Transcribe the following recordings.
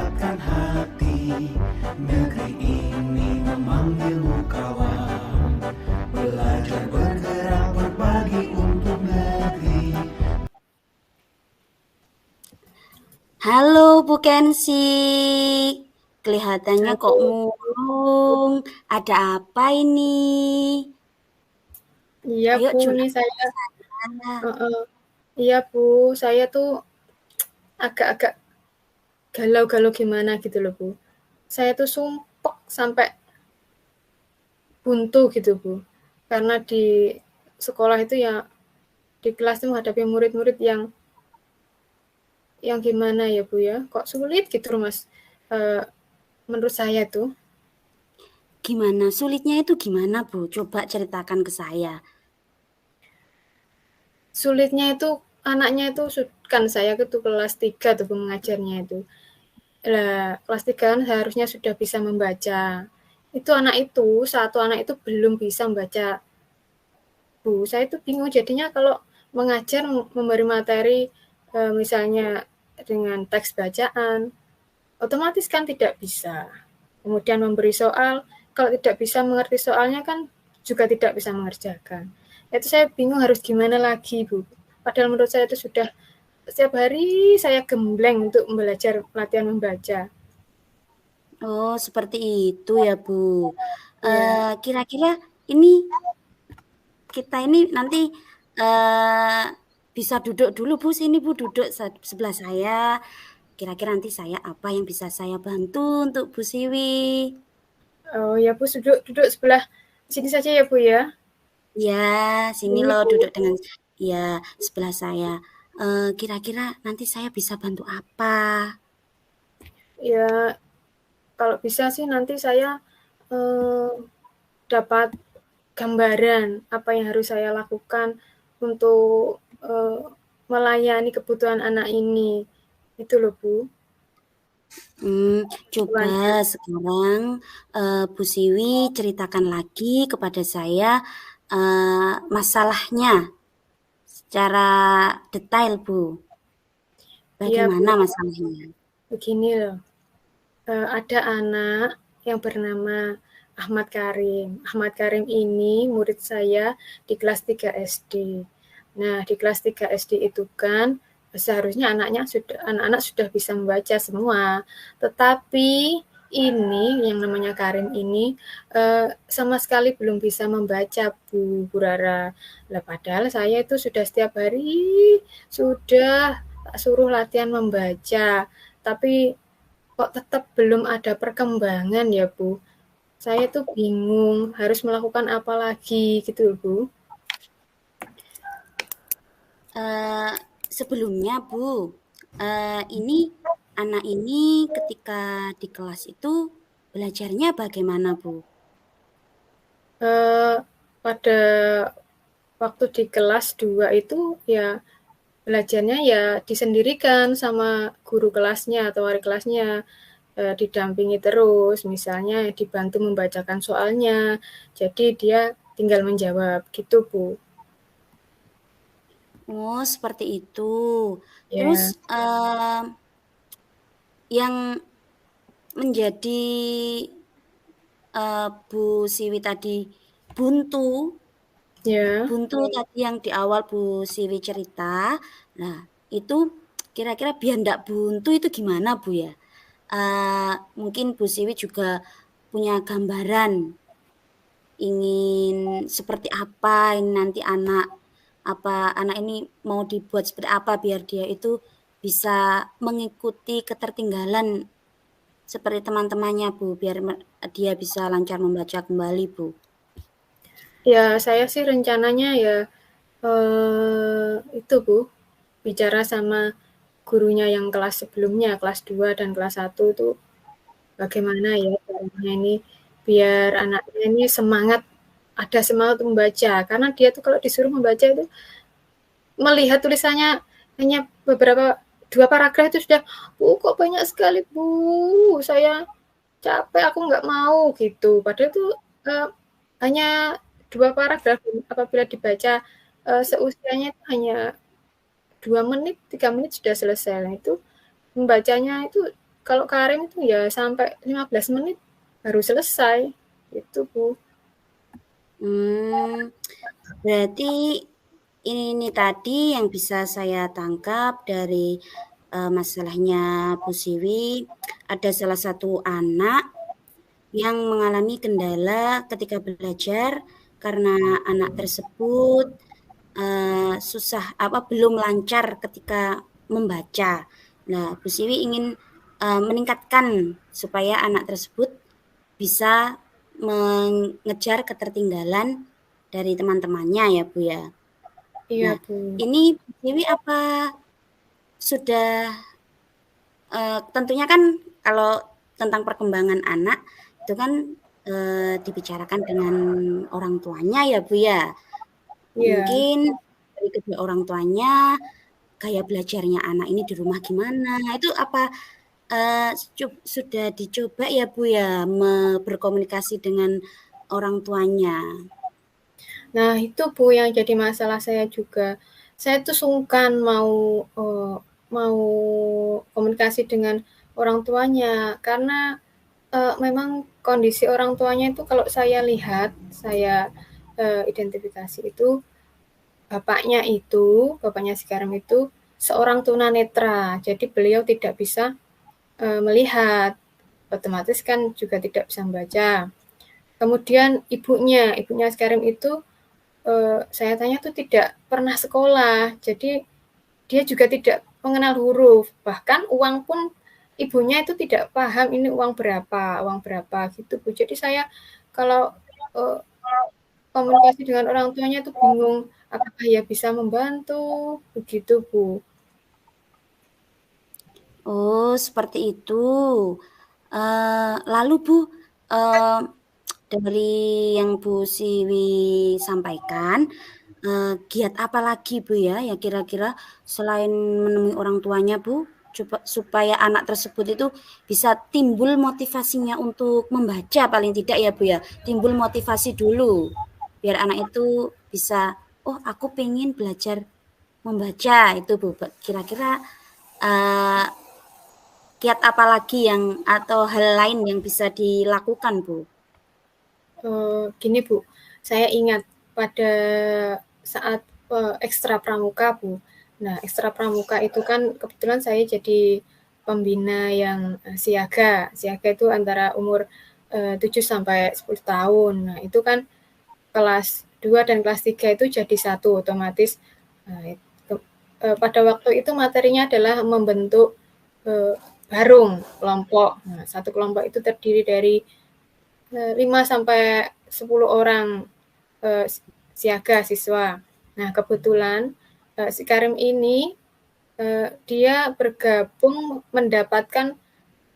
mendapatkan hati. Negeri ini memanggilmu kawan, belajar bergerak berbagi untuk negeri. Halo Bu Kensi, kelihatannya kok Halo. murung. Ada apa ini? Iya Ayo Bu, ini curhat saya, sana. iya Bu, saya tuh agak-agak galau-galau gimana gitu loh Bu. Saya tuh sumpek sampai buntu gitu Bu. Karena di sekolah itu ya, di kelas tuh menghadapi murid-murid yang gimana ya Bu ya, kok sulit gitu Mas. Menurut saya tuh, Gimana sulitnya itu gimana Bu? Coba ceritakan ke saya. sulitnya itu anaknya itu kan saya itu kelas 3 tuh Bu mengajarnya itu. Lah, kelas 3 kan seharusnya sudah bisa membaca. Itu anak itu, satu anak itu belum bisa membaca. Bu, saya itu bingung jadinya kalau mengajar memberi materi misalnya dengan teks bacaan, otomatis kan tidak bisa. Kemudian memberi soal, kalau tidak bisa mengerti soalnya kan juga tidak bisa mengerjakan. Itu saya bingung harus gimana lagi, Bu. Padahal menurut saya itu sudah setiap hari saya gembleng untuk belajar latihan membaca. Oh, seperti itu ya Bu. Ya, Kira-kira ini kita ini nanti eh bisa duduk dulu Bu, sini Bu duduk sebelah saya. Kira-kira nanti saya apa yang bisa saya bantu untuk Bu Siwi? oh ya Bu, duduk duduk sebelah sini saja ya Bu ya. Ya, sini Ini loh Bu, duduk dengan ya sebelah saya. Kira-kira nanti saya bisa bantu apa? ya kalau bisa sih nanti saya eh, dapat gambaran apa yang harus saya lakukan untuk melayani kebutuhan anak ini. Itu loh Bu, Coba tujuannya. sekarang Bu Siwi ceritakan lagi kepada saya masalahnya secara detail, Bu. Iya Bu, Bagaimana masalahnya? begini loh. Ada anak yang bernama Ahmad Karim. Ahmad Karim ini murid saya di kelas 3 SD. Nah, di kelas 3 SD itu kan seharusnya anak-anak sudah bisa membaca semua. Tetapi ini yang namanya Karim ini sama sekali belum bisa membaca Bu Rara. Lah padahal saya itu sudah setiap hari sudah suruh latihan membaca. Tapi kok tetap belum ada perkembangan ya Bu. Saya tuh bingung harus melakukan apa lagi gitu Bu. Eh, Sebelumnya, Bu, ini anak ini ketika di kelas itu belajarnya bagaimana, Bu? Eh, pada waktu di kelas 2 itu ya belajarnya ya disendirikan sama guru kelasnya atau wali kelasnya. Didampingi terus, misalnya dibantu membacakan soalnya. Jadi dia tinggal menjawab gitu Bu. Oh, seperti itu. Terus Ya, yang menjadi Bu Siwi tadi buntu, ya. buntu tadi yang di awal Bu Siwi cerita. Nah, itu kira-kira biar ndak buntu itu gimana Bu ya? Mungkin Bu Siwi juga punya gambaran ingin seperti apa ini nanti anak ini mau dibuat seperti apa biar dia itu bisa mengikuti ketertinggalan seperti teman-temannya Bu, biar dia bisa lancar membaca kembali Bu. Ya, saya sih rencananya ya itu Bu, bicara sama gurunya yang kelas sebelumnya, kelas 2 dan kelas 1 itu bagaimana ya caranya ini biar anaknya ini ada semangat untuk membaca. Karena dia tuh kalau disuruh membaca itu melihat tulisannya hanya beberapa 2 paragraf itu sudah, "Bu, kok banyak sekali, Bu, saya capek, aku nggak mau," gitu. Padahal itu hanya 2 paragraf apabila dibaca seusianya itu hanya 2 menit, 3 menit sudah selesai. Nah, itu membacanya itu Kalau Karim itu ya sampai 15 menit baru selesai. Itu, Bu. Berarti ini tadi yang bisa saya tangkap dari masalahnya Bu Siwi, ada salah satu anak yang mengalami kendala ketika belajar karena anak tersebut susah belum lancar ketika membaca. Nah, Bu Siwi ingin meningkatkan supaya anak tersebut bisa mengejar ketertinggalan dari teman-temannya ya Bu ya. Iya, Nah, Bu. ini Bu Siwi apa sudah tentunya kan kalau tentang perkembangan anak itu kan dibicarakan dengan orang tuanya ya Bu ya. Iya. Mungkin dari kedua orang tuanya gaya belajarnya anak ini di rumah gimana? Itu apa sudah dicoba ya Bu ya berkomunikasi dengan orang tuanya? Nah, itu Bu yang jadi masalah saya juga. Saya tuh sungkan mau komunikasi dengan orang tuanya karena memang kondisi orang tuanya itu kalau saya lihat, saya identifikasi itu bapaknya si Karim itu seorang tunanetra. Jadi beliau tidak bisa melihat, otomatis kan juga tidak bisa membaca. Kemudian ibunya si Karim itu saya tanya tuh tidak pernah sekolah, jadi dia juga tidak mengenal huruf, bahkan uang pun ibunya itu tidak paham ini uang berapa gitu Bu. Jadi saya kalau komunikasi dengan orang tuanya itu bingung, apakah ya bisa membantu, begitu Bu. Oh, seperti itu. Lalu Bu, dari yang Bu Siwi sampaikan, giat apa lagi Bu ya, ya kira-kira selain menemui orang tuanya Bu, supaya anak tersebut itu bisa timbul motivasinya untuk membaca paling tidak ya Bu ya, timbul motivasi dulu, biar anak itu bisa, oh aku pengen belajar membaca itu Bu. Kira-kira kiat apa lagi yang atau hal lain yang bisa dilakukan Bu? Gini Bu, saya ingat pada saat ekstra pramuka Bu. Nah, ekstra pramuka itu kan kebetulan saya jadi pembina yang siaga. Siaga itu antara umur 7 sampai 10 tahun. Nah, itu kan kelas 2 dan kelas 3 itu jadi satu otomatis. Pada waktu itu materinya adalah membentuk barung kelompok. Nah, satu kelompok itu terdiri dari 5 sampai 10 orang siaga siswa. Nah, kebetulan si Karim ini dia bergabung mendapatkan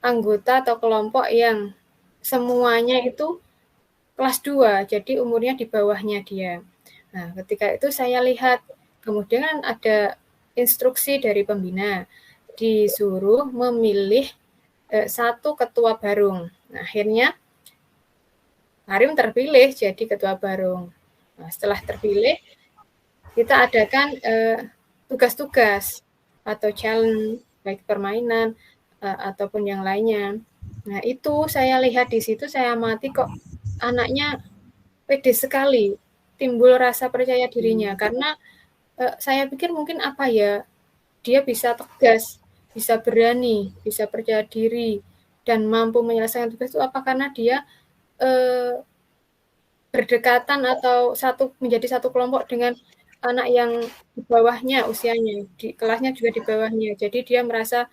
anggota atau kelompok yang semuanya itu kelas 2, jadi umurnya di bawahnya dia. Nah, ketika itu saya lihat, kemudian ada instruksi dari pembina, disuruh memilih satu ketua barung. Nah, akhirnya Karim terpilih jadi ketua barung. Nah, setelah terpilih, kita adakan tugas-tugas atau challenge, baik permainan ataupun yang lainnya. Nah, itu saya lihat di situ, saya amati kok anaknya pede sekali, timbul rasa percaya dirinya. Karena saya pikir mungkin apa ya, dia bisa tegas, bisa berani, bisa percaya diri, dan mampu menyelesaikan tugas itu apa karena dia berdekatan atau menjadi satu kelompok dengan anak yang di bawahnya usianya, di kelasnya juga di bawahnya. Jadi dia merasa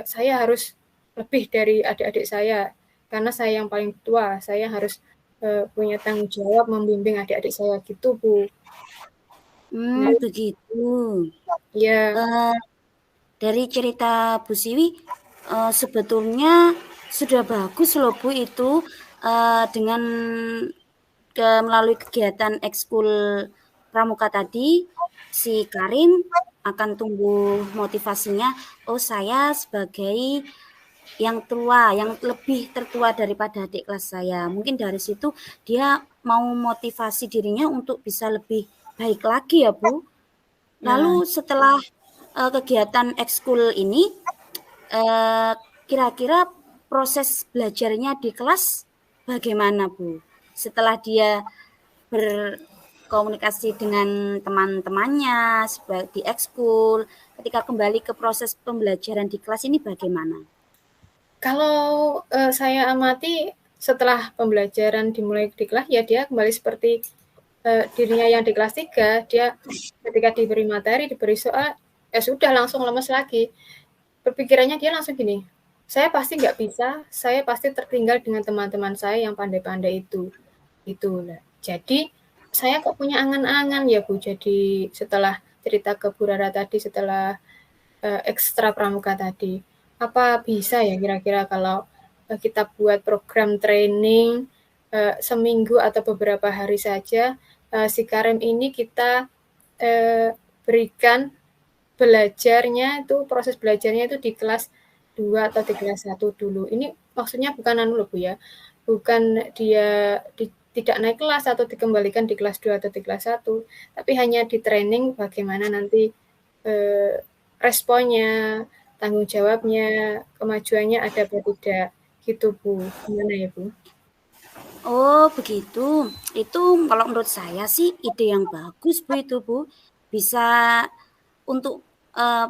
saya harus lebih dari adik-adik saya karena saya yang paling tua, saya harus punya tanggung jawab membimbing adik-adik saya gitu Bu. Begitu. Ya. Dari cerita Bu Siwi, sebetulnya sudah bagus loh Bu itu dengan melalui kegiatan ekskul pramuka tadi, si Karim akan tumbuh motivasinya, oh saya sebagai yang tua, yang lebih tertua daripada adik kelas saya. Mungkin dari situ dia mau motivasi dirinya untuk bisa lebih baik lagi ya Bu. Lalu setelah kegiatan ekskul ini, kira-kira proses belajarnya di kelas bagaimana, Bu? Setelah dia berkomunikasi dengan teman-temannya di ekskul, ketika kembali ke proses pembelajaran di kelas ini bagaimana? Kalau saya amati setelah pembelajaran dimulai di kelas, ya dia kembali seperti dirinya yang di kelas 3, dia ketika diberi materi, diberi soal, ya sudah langsung lemes lagi. Berpikirannya dia langsung gini, saya pasti nggak bisa, saya pasti tertinggal dengan teman-teman saya yang pandai-pandai itu. Gitu. Jadi saya kok punya angan-angan ya Bu, jadi setelah cerita ke Bu Rara tadi, setelah ekstra pramuka tadi, apa bisa ya kira-kira kalau kita buat program training seminggu atau beberapa hari saja, si Karim ini kita berikan belajarnya itu, proses belajarnya itu di kelas 2 atau di kelas 1 dulu. Ini maksudnya bukan loh Bu ya, bukan dia tidak naik kelas atau dikembalikan di kelas 2 atau di kelas 1, tapi hanya di training bagaimana nanti responnya, tanggung jawabnya, kemajuannya ada atau tidak, gitu Bu. Gimana ya Bu? Oh begitu, itu kalau menurut saya sih ide yang bagus Bu itu Bu, bisa untuk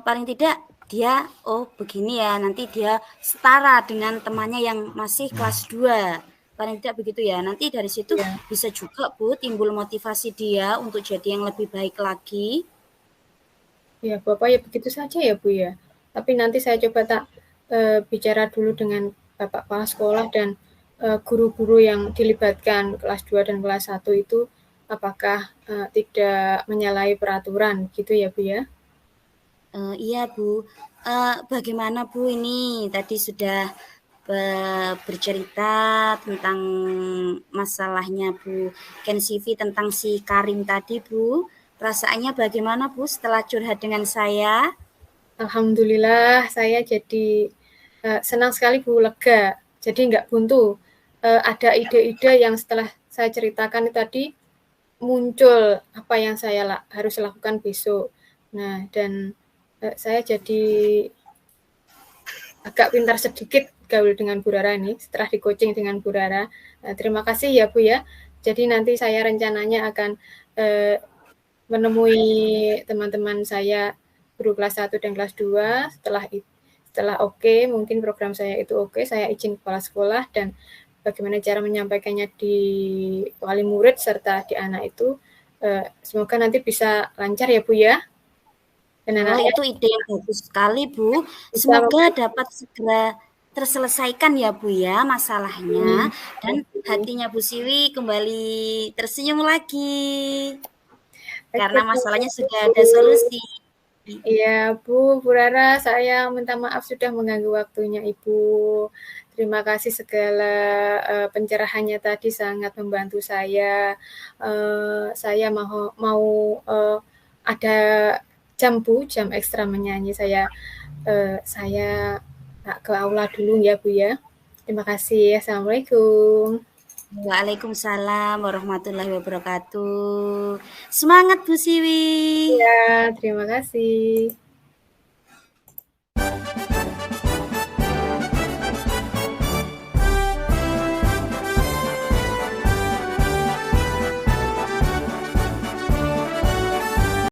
paling tidak dia begini ya, nanti dia setara dengan temannya yang masih kelas 2, paling tidak begitu ya, nanti dari situ Ya. bisa juga Bu timbul motivasi dia untuk jadi yang lebih baik lagi. Ya Bapak ya begitu saja ya Bu ya, tapi nanti saya coba bicara dulu dengan Bapak Kepala Sekolah dan guru-guru yang dilibatkan kelas 2 dan kelas 1 itu apakah tidak menyalahi peraturan gitu ya Bu ya? Iya Bu, bagaimana Bu ini tadi sudah bercerita tentang masalahnya Bu Kensivi tentang si Karim tadi Bu, perasaannya bagaimana Bu setelah curhat dengan saya? Alhamdulillah saya jadi senang sekali Bu, lega, jadi nggak buntu. Ada ide-ide yang setelah saya ceritakan tadi muncul apa yang saya harus lakukan besok. Nah, dan saya jadi agak pintar sedikit gaul dengan Bu Rara ini setelah di coaching dengan Bu Rara. Terima kasih ya Bu ya. Jadi nanti saya rencananya akan menemui teman-teman saya guru kelas 1 dan kelas 2 setelah oke, mungkin program saya itu oke, saya izin kepala sekolah dan bagaimana cara menyampaikannya di wali murid serta di anak itu semoga nanti bisa lancar ya Bu ya. Dan itu ide yang bagus sekali Bu. Semoga dapat segera terselesaikan ya Bu ya masalahnya dan hatinya Bu Siwi kembali tersenyum lagi karena masalahnya sudah ada solusi. Iya Bu Rara, saya minta maaf sudah mengganggu waktunya Ibu. Terima kasih segala pencerahannya tadi sangat membantu saya. Saya mau ada jam Bu, jam ekstra menyanyi. Saya ke aula dulu ya Bu ya. Terima kasih. Assalamualaikum. Waalaikumsalam warahmatullahi wabarakatuh. Semangat Bu Siwi. Ya, terima kasih.